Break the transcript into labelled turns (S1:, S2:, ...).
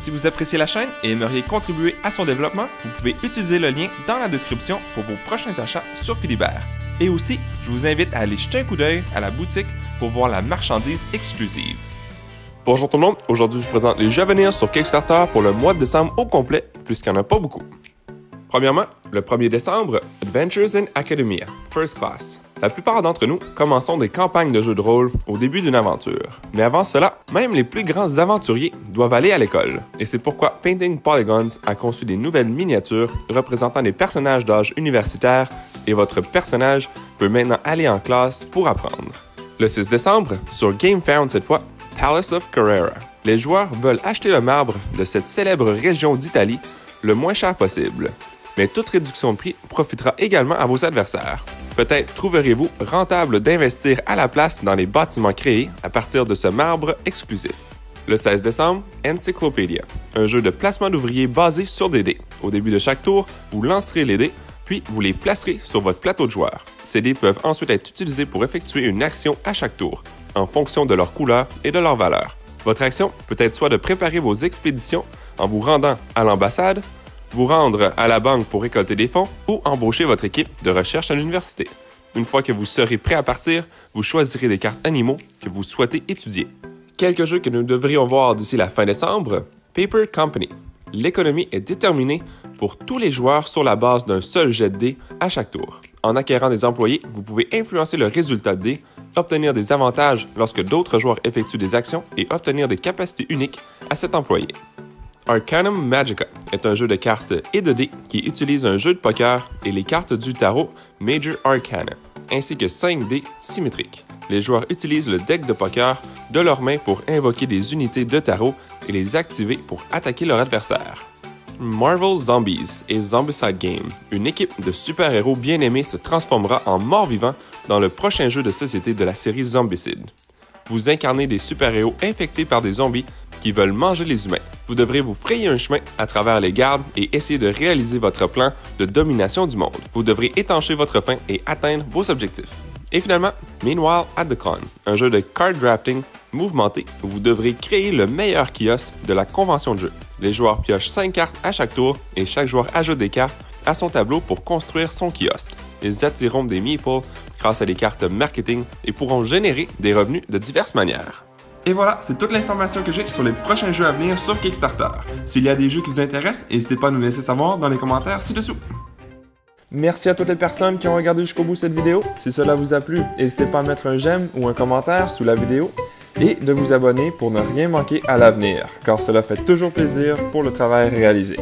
S1: Si vous appréciez la chaîne et aimeriez contribuer à son développement, vous pouvez utiliser le lien dans la description pour vos prochains achats sur Philibert. Et aussi, je vous invite à aller jeter un coup d'œil à la boutique pour voir la marchandise exclusive. Bonjour tout le monde, aujourd'hui je vous présente les jeux à venir sur Kickstarter pour le mois de décembre au complet, puisqu'il n'y en a pas beaucoup. Premièrement, le 1er décembre, Adventures in Academia, First Class. La plupart d'entre nous commençons des campagnes de jeux de rôle au début d'une aventure. Mais avant cela, même les plus grands aventuriers doivent aller à l'école. Et c'est pourquoi Painting Polygons a conçu des nouvelles miniatures représentant des personnages d'âge universitaire et votre personnage peut maintenant aller en classe pour apprendre. Le 6 décembre, sur GameFound cette fois, Palace of Carrara. Les joueurs veulent acheter le marbre de cette célèbre région d'Italie le moins cher possible. Mais toute réduction de prix profitera également à vos adversaires. Peut-être trouverez-vous rentable d'investir à la place dans les bâtiments créés à partir de ce marbre exclusif. Le 16 décembre, Encyclopedia, un jeu de placement d'ouvriers basé sur des dés. Au début de chaque tour, vous lancerez les dés, puis vous les placerez sur votre plateau de joueur. Ces dés peuvent ensuite être utilisés pour effectuer une action à chaque tour, en fonction de leur couleur et de leur valeur. Votre action peut être soit de préparer vos expéditions en vous rendant à l'ambassade, vous rendre à la banque pour récolter des fonds ou embaucher votre équipe de recherche à l'université. Une fois que vous serez prêt à partir, vous choisirez des cartes animaux que vous souhaitez étudier. Quelques jeux que nous devrions voir d'ici la fin décembre, Paper Company. L'économie est déterminée pour tous les joueurs sur la base d'un seul jet de dés à chaque tour. En acquérant des employés, vous pouvez influencer le résultat de dés, obtenir des avantages lorsque d'autres joueurs effectuent des actions et obtenir des capacités uniques à cet employé. Arcanum Magica est un jeu de cartes et de dés qui utilise un jeu de poker et les cartes du tarot Major Arcana, ainsi que 5 dés symétriques. Les joueurs utilisent le deck de poker de leurs mains pour invoquer des unités de tarot et les activer pour attaquer leur adversaire. Marvel Zombies et Zombicide Game, une équipe de super-héros bien-aimés se transformera en morts-vivants dans le prochain jeu de société de la série Zombicide. Vous incarnez des super-héros infectés par des zombies qui veulent manger les humains. Vous devrez vous frayer un chemin à travers les gardes et essayer de réaliser votre plan de domination du monde. Vous devrez étancher votre faim et atteindre vos objectifs. Et finalement, Meanwhile at the Con, un jeu de card drafting mouvementé où vous devrez créer le meilleur kiosque de la convention de jeu. Les joueurs piochent 5 cartes à chaque tour et chaque joueur ajoute des cartes à son tableau pour construire son kiosque. Ils attireront des meeples grâce à des cartes marketing et pourront générer des revenus de diverses manières. Et voilà, c'est toute l'information que j'ai sur les prochains jeux à venir sur Kickstarter. S'il y a des jeux qui vous intéressent, n'hésitez pas à nous laisser savoir dans les commentaires ci-dessous. Merci à toutes les personnes qui ont regardé jusqu'au bout cette vidéo. Si cela vous a plu, n'hésitez pas à mettre un j'aime ou un commentaire sous la vidéo et de vous abonner pour ne rien manquer à l'avenir, car cela fait toujours plaisir pour le travail réalisé.